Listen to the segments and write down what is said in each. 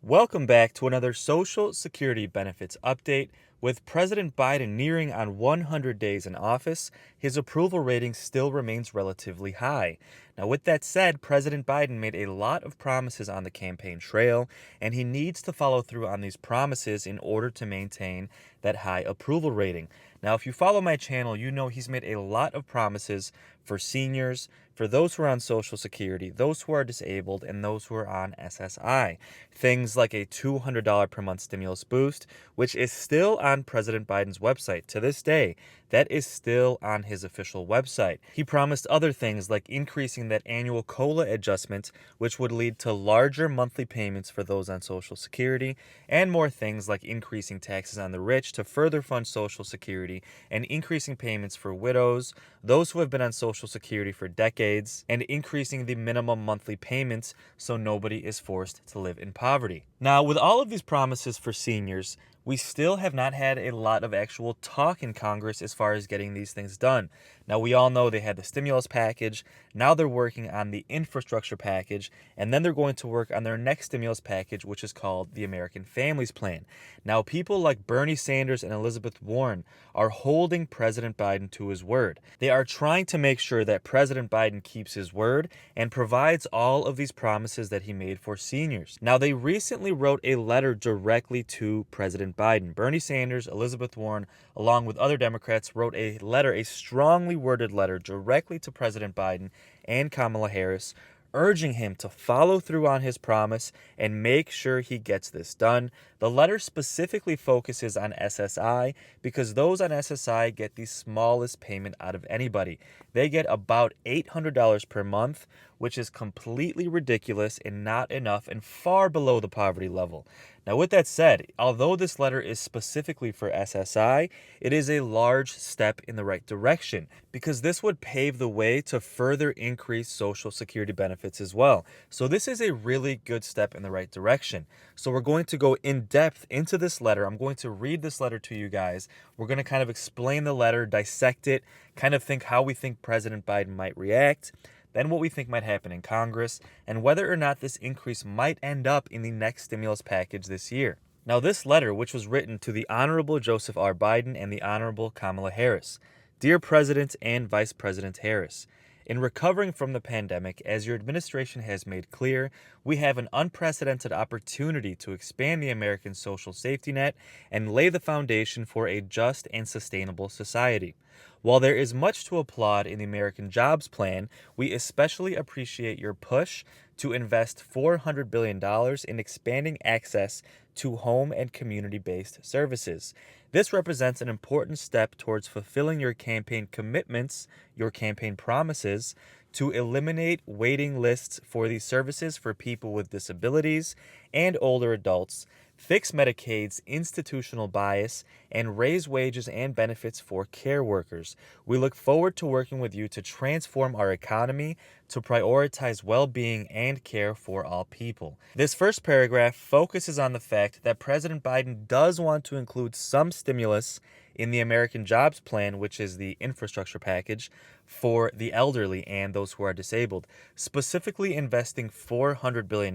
Welcome back to another Social Security benefits update. With President Biden nearing on 100 days in office, his approval rating still remains relatively high. Now, with that said, President Biden made a lot of promises on the campaign trail, and he needs to follow through on these promises in order to maintain that high approval rating. Now, if you follow my channel, you know he's made a lot of promises for seniors, for those who are on Social Security, those who are disabled, and those who are on SSI. Things like a $200 per month stimulus boost, which is still on President Biden's website to this day. That is still on his official website. He promised other things like increasing that annual COLA adjustment, which would lead to larger monthly payments for those on Social Security, and more things like increasing taxes on the rich to further fund Social Security, and increasing payments for widows, those who have been on Social Security for decades, and increasing the minimum monthly payments so nobody is forced to live in poverty. Now, with all of these promises for seniors, we still have not had a lot of actual talk in Congress as far as getting these things done. Now, we all know they had the stimulus package, now they're working on the infrastructure package, and then they're going to work on their next stimulus package, which is called the American Families Plan. Now, people like Bernie Sanders and Elizabeth Warren are holding President Biden to his word. They are trying to make sure that President Biden keeps his word and provides all of these promises that he made for seniors. Now, they recently wrote a letter directly to President Biden. Bernie Sanders, Elizabeth Warren, along with other Democrats, wrote a letter, a strongly worded letter directly to President Biden and Kamala Harris, urging him to follow through on his promise and make sure he gets this done. The letter specifically focuses on SSI because those on SSI get the smallest payment out of anybody. They get about $800 per month, which is completely ridiculous and not enough and far below the poverty level. Now, with that said, although this letter is specifically for SSI, it is a large step in the right direction because this would pave the way to further increase Social Security benefits as well. So this is a really good step in the right direction. So we're going to go in depth into this letter. I'm going to read this letter to you guys. We're going to kind of explain the letter, dissect it, kind of think how we think President Biden might react, then what we think might happen in Congress, and whether or not this increase might end up in the next stimulus package this year. Now, this letter, which was written to the Honorable Joseph R. Biden and the Honorable Kamala Harris. Dear President and Vice President Harris, in recovering from the pandemic, as your administration has made clear, we have an unprecedented opportunity to expand the American social safety net and lay the foundation for a just and sustainable society. While there is much to applaud in the American Jobs Plan, we especially appreciate your push to invest $400 billion in expanding access to home and community-based services. This represents an important step towards fulfilling your campaign commitments, your campaign promises, to eliminate waiting lists for these services for people with disabilities and older adults, fix Medicaid's institutional bias, and raise wages and benefits for care workers. We look forward to working with you to transform our economy to prioritize well-being and care for all people. This first paragraph focuses on the fact that President Biden does want to include some stimulus in the American Jobs Plan, which is the infrastructure package, for the elderly and those who are disabled, specifically investing $400 billion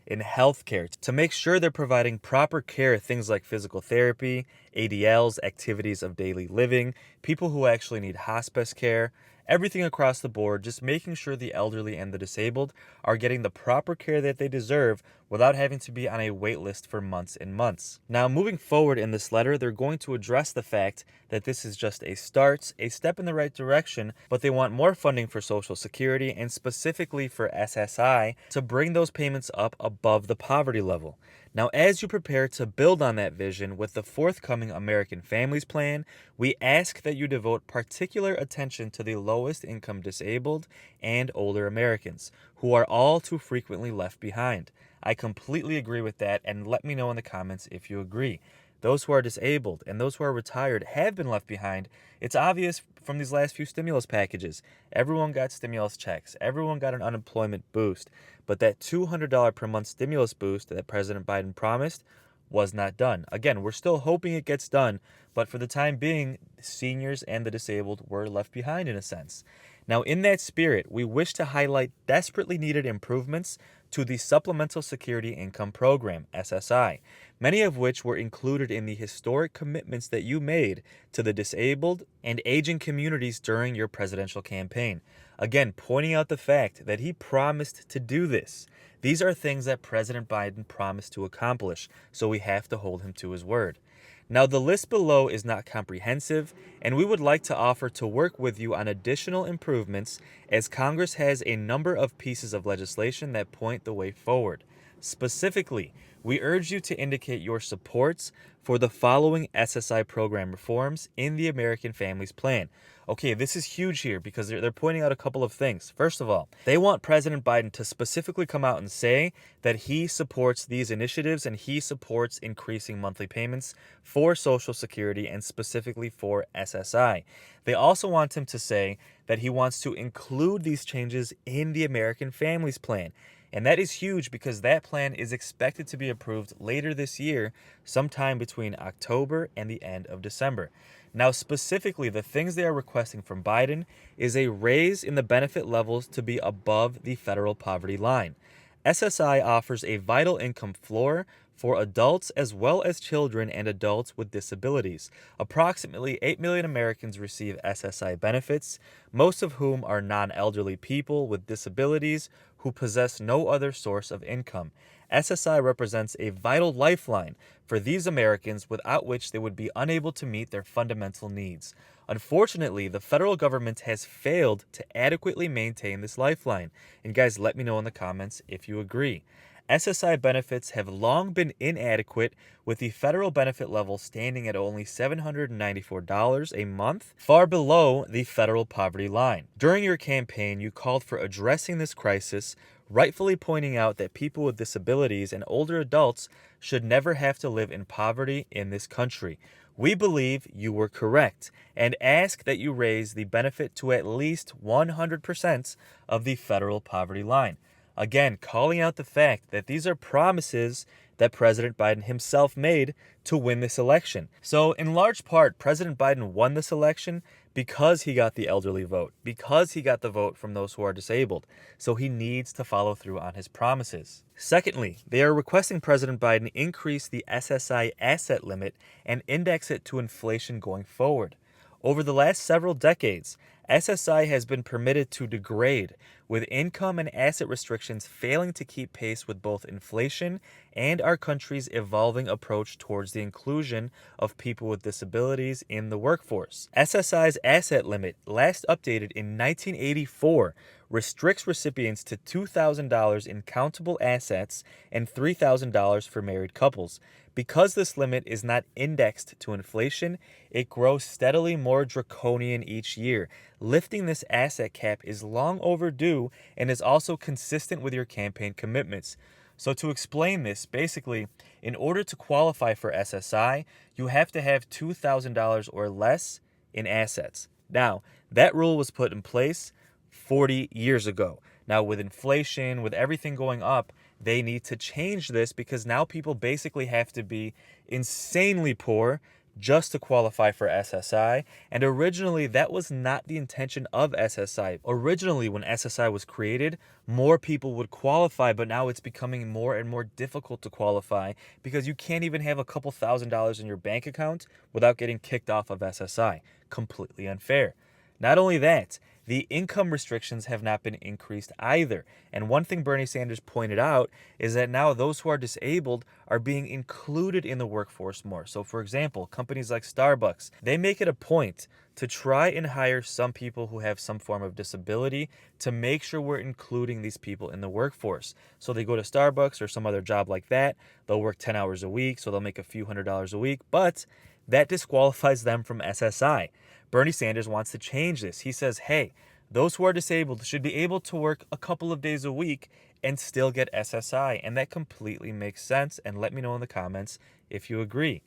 in healthcare to make sure they're providing proper care, things like physical therapy, ADLs, activities of daily living, people who actually need hospice care, everything across the board, just making sure the elderly and the disabled are getting the proper care that they deserve without having to be on a wait list for months and months. Now, moving forward in this letter, they're going to address the fact that this is just a start, a step in the right direction, but they want more funding for Social Security and specifically for SSI to bring those payments up above the poverty level. Now, as you prepare to build on that vision with the forthcoming American Families Plan, we ask that you devote particular attention to the lowest income disabled and older Americans, who are all too frequently left behind. I completely agree with that, and let me know in the comments if you agree. Those who are disabled and those who are retired have been left behind. It's obvious from these last few stimulus packages. Everyone got stimulus checks. Everyone got an unemployment boost. But that $200 per month stimulus boost that President Biden promised was not done. Again, we're still hoping it gets done, but for the time being, seniors and the disabled were left behind in a sense. Now, in that spirit, we wish to highlight desperately needed improvements to the Supplemental Security Income Program, SSI, many of which were included in the historic commitments that you made to the disabled and aging communities during your presidential campaign. Again, pointing out the fact that he promised to do this. These are things that President Biden promised to accomplish, so we have to hold him to his word. Now, the list below is not comprehensive, and we would like to offer to work with you on additional improvements as Congress has a number of pieces of legislation that point the way forward. Specifically, we urge you to indicate your supports for the following SSI program reforms in the American Families Plan. Okay, this is huge here because they're pointing out a couple of things. First of all, they want President Biden to specifically come out and say that he supports these initiatives and he supports increasing monthly payments for Social Security and specifically for SSI. They also want him to say that he wants to include these changes in the American Families Plan. And that is huge because that plan is expected to be approved later this year, sometime between October and the end of December. Now, specifically, the things they are requesting from Biden is a raise in the benefit levels to be above the federal poverty line. SSI offers a vital income floor for adults as well as children and adults with disabilities. Approximately 8 million Americans receive SSI benefits, most of whom are non-elderly people with disabilities who possess no other source of income. SSI represents a vital lifeline for these Americans without which they would be unable to meet their fundamental needs. Unfortunately, the federal government has failed to adequately maintain this lifeline. And guys, let me know in the comments if you agree. SSI benefits have long been inadequate, with the federal benefit level standing at only $794 a month, far below the federal poverty line. During your campaign, you called for addressing this crisis, rightfully pointing out that people with disabilities and older adults should never have to live in poverty in this country. We believe you were correct and ask that you raise the benefit to at least 100% of the federal poverty line. Again, calling out the fact that these are promises that President Biden himself made to win this election. So, in large part, President Biden won this election because he got the elderly vote, because he got the vote from those who are disabled. So he needs to follow through on his promises. Secondly, they are requesting President Biden increase the SSI asset limit and index it to inflation going forward. Over the last several decades, SSI has been permitted to degrade, with income and asset restrictions failing to keep pace with both inflation and our country's evolving approach towards the inclusion of people with disabilities in the workforce. SSI's asset limit, last updated in 1984, restricts recipients to $2,000 in countable assets and $3,000 for married couples. Because this limit is not indexed to inflation, it grows steadily more draconian each year. Lifting this asset cap is long overdue and is also consistent with your campaign commitments. So to explain this, basically, in order to qualify for SSI, you have to have $2,000 or less in assets. Now, that rule was put in place 40 years ago. Now, with inflation, with everything going up, they need to change this because now people basically have to be insanely poor just to qualify for SSI. And originally, that was not the intention of SSI. Originally, when SSI was created, more people would qualify, but now it's becoming more and more difficult to qualify because you can't even have a couple $1,000s in your bank account without getting kicked off of SSI. Completely unfair. Not only that, the income restrictions have not been increased either. And one thing Bernie Sanders pointed out is that now those who are disabled are being included in the workforce more. So, for example, companies like Starbucks, they make it a point to try and hire some people who have some form of disability to make sure we're including these people in the workforce. So they go to Starbucks or some other job like that. They'll work 10 hours a week, so they'll make a few $100s a week, but that disqualifies them from SSI. Bernie Sanders wants to change this. He says, hey, those who are disabled should be able to work a couple of days a week and still get SSI. And that completely makes sense. And let me know in the comments if you agree.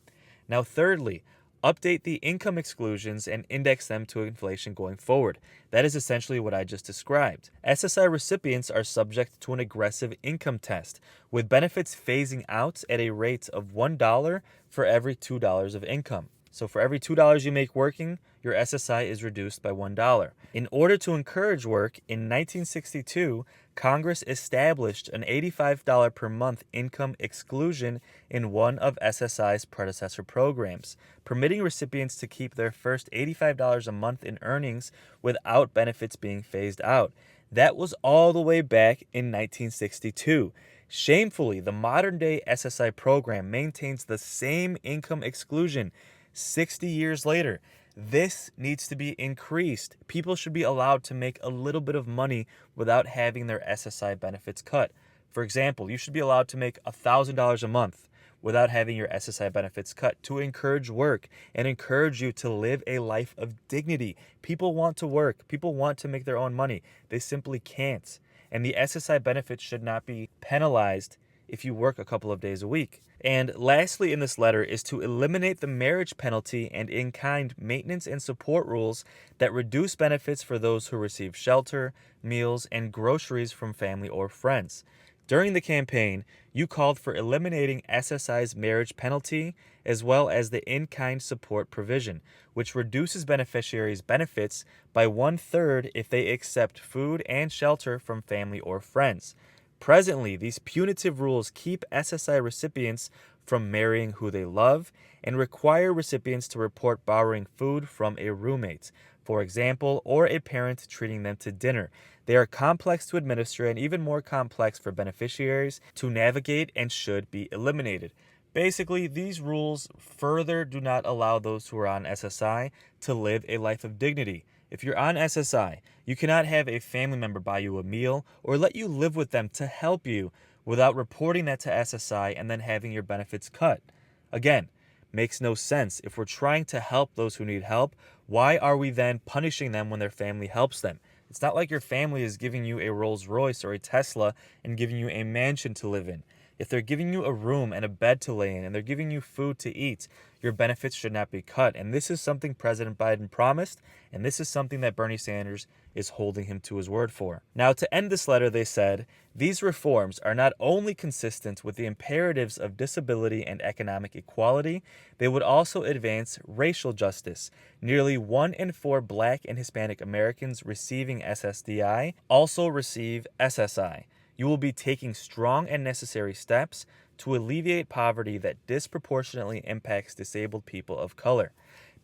Now, thirdly, update the income exclusions and index them to inflation going forward. That is essentially what I just described. SSI recipients are subject to an aggressive income test, with benefits phasing out at a rate of $1 for every $2 of income. So for every $2 you make working, your SSI is reduced by $1. In order to encourage work, in 1962, Congress established an $85 per month income exclusion in one of SSI's predecessor programs, permitting recipients to keep their first $85 a month in earnings without benefits being phased out. That was all the way back in 1962. Shamefully, the modern-day SSI program maintains the same income exclusion 60 years later. This needs to be increased. People should be allowed to make a little bit of money without having their SSI benefits cut. For example, you should be allowed to make $1,000 a month without having your SSI benefits cut to encourage work and encourage you to live a life of dignity. People want to work. People want to make their own money. They simply can't. And the SSI benefits should not be penalized if you work a couple of days a week. And lastly in this letter is to eliminate the marriage penalty and in-kind maintenance and support rules that reduce benefits for those who receive shelter, meals, and groceries from family or friends. During the campaign, you called for eliminating SSI's marriage penalty as well as the in-kind support provision, which reduces beneficiaries' benefits by 1/3 if they accept food and shelter from family or friends. Presently, these punitive rules keep SSI recipients from marrying who they love and require recipients to report borrowing food from a roommate, for example, or a parent treating them to dinner. They are complex to administer and even more complex for beneficiaries to navigate and should be eliminated. Basically, these rules further do not allow those who are on SSI to live a life of dignity. If you're on SSI, you cannot have a family member buy you a meal or let you live with them to help you without reporting that to SSI and then having your benefits cut. Again, makes no sense. If we're trying to help those who need help, why are we then punishing them when their family helps them? It's not like your family is giving you a Rolls Royce or a Tesla and giving you a mansion to live in. If they're giving you a room and a bed to lay in and they're giving you food to eat, your benefits should not be cut. And this is something President Biden promised, and this is something that Bernie Sanders is holding him to his word for. Now, to end this letter, they said, these reforms are not only consistent with the imperatives of disability and economic equality, they would also advance racial justice. Nearly 1 in 4 Black and Hispanic Americans receiving SSDI also receive SSI. You will be taking strong and necessary steps to alleviate poverty that disproportionately impacts disabled people of color.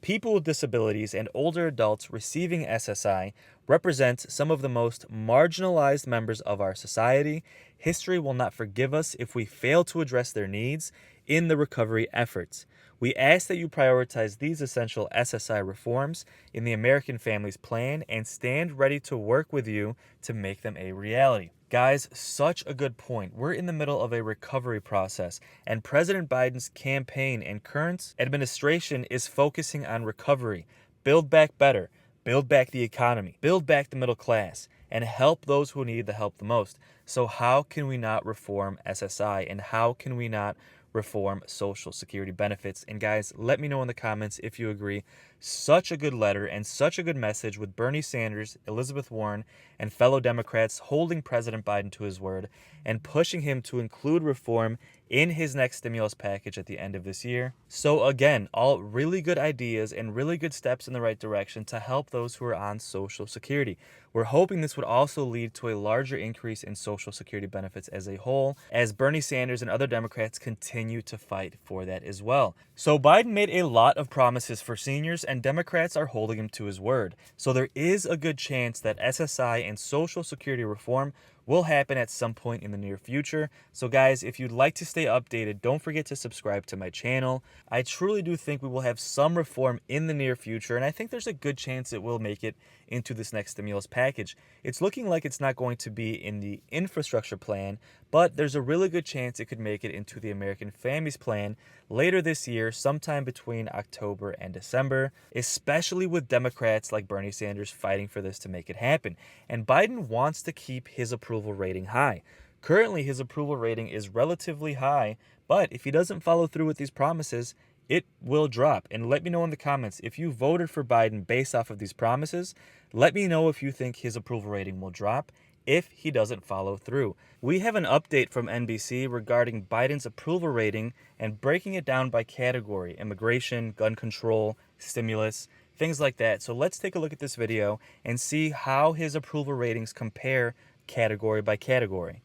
People with disabilities and older adults receiving SSI represent some of the most marginalized members of our society. History will not forgive us if we fail to address their needs in the recovery efforts. We ask that you prioritize these essential SSI reforms in the American Families Plan and stand ready to work with you to make them a reality. Guys, such a good point. We're in the middle of a recovery process, and President Biden's campaign and current administration is focusing on recovery. Build back better, build back the economy, build back the middle class, and help those who need the help the most. So how can we not reform SSI, and how can we not reform Social Security benefits? And guys, let me know in the comments if you agree. Such a good letter and such a good message with Bernie Sanders, Elizabeth Warren, and fellow Democrats holding President Biden to his word and pushing him to include reform in his next stimulus package at the end of this year. So again, all really good ideas and really good steps in the right direction to help those who are on Social Security. We're hoping this would also lead to a larger increase in Social Security benefits as a whole, as Bernie Sanders and other Democrats continue to fight for that as well. So Biden made a lot of promises for seniors, and Democrats are holding him to his word. So there is a good chance that SSI and Social Security reform will happen at some point in the near future. So guys, if you'd like to stay updated, don't forget to subscribe to my channel. I truly do think we will have some reform in the near future, and I think there's a good chance it will make it into this next stimulus package. It's looking like it's not going to be in the infrastructure plan, but there's a really good chance it could make it into the American Families Plan later this year, sometime between October and December, especially with Democrats like Bernie Sanders fighting for this to make it happen. And Biden wants to keep his approval rating high. Currently, his approval rating is relatively high, but if he doesn't follow through with these promises, it will drop. And let me know in the comments if you voted for Biden based off of these promises. Let me know if you think his approval rating will drop. if he doesn't follow through. We have an update from NBC regarding Biden's approval rating and breaking it down by category: immigration, gun control, stimulus, things like that. So let's take a look at this video and see how his approval ratings compare category by category.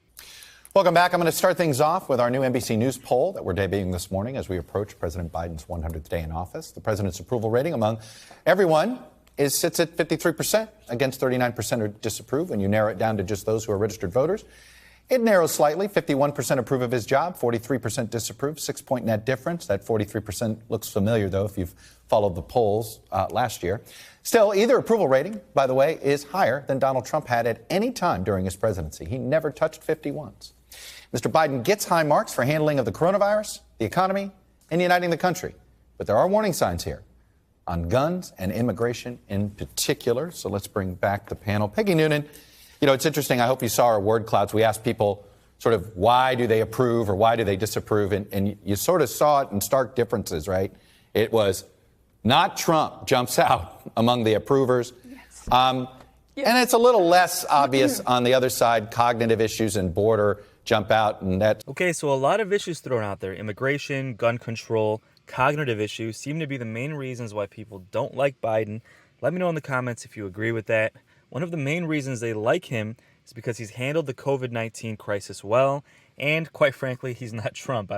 Welcome back. I'm going to start things off with our new NBC News poll that we're debuting this morning as we approach President Biden's 100th day in office. The president's approval rating among everyone sits at 53%, against 39% who disapprove. When you narrow it down to just those who are registered voters, it narrows slightly. 51% approve of his job, 43% disapprove, 6-point net difference. That 43% looks familiar, though, if you've followed the polls last year. Still, either approval rating, by the way, is higher than Donald Trump had at any time during his presidency. He never touched 50 once. Mr. Biden gets high marks for handling of the coronavirus, the economy, and uniting the country. But there are warning signs here on guns and immigration in particular. So let's bring back the panel. Peggy Noonan, you know, it's interesting. I hope you saw our word clouds. We asked people sort of why do they approve or why do they disapprove? And you sort of saw it in stark differences, right? It was not Trump jumps out among the approvers. Yes. And it's a little less obvious on the other side. Cognitive issues and border jump out, and that. Okay, so a lot of issues thrown out there: immigration, gun control, cognitive issues seem to be the main reasons why people don't like Biden. Let me know in the comments if you agree with that. One of the main reasons they like him is because he's handled the COVID-19 crisis well, and quite frankly, he's not Trump.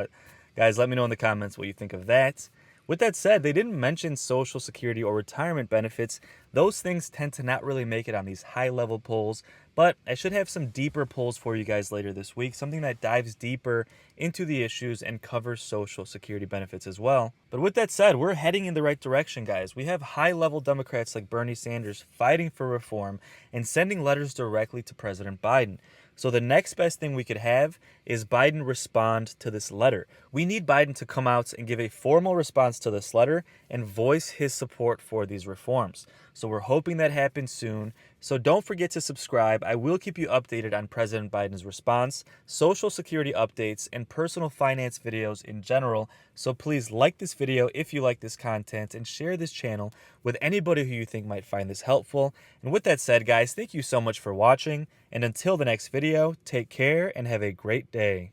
Guys, let me know in the comments what you think of that. With that said, they didn't mention Social Security or retirement benefits. Those things tend to not really make it on these high-level polls, but I should have some deeper polls for you guys later this week, something that dives deeper into the issues and covers Social Security benefits as well. But with that said, we're heading in the right direction, guys. We have high-level Democrats like Bernie Sanders fighting for reform and sending letters directly to President Biden. So the next best thing we could have is Biden respond to this letter. We need Biden to come out and give a formal response to this letter and voice his support for these reforms. So we're hoping that happens soon. So don't forget to subscribe. I will keep you updated on President Biden's response, Social Security updates, and personal finance videos in general. So please like this video if you like this content and share this channel with anybody who you think might find this helpful. And with that said, guys, thank you so much for watching. And until the next video, take care and have a great day.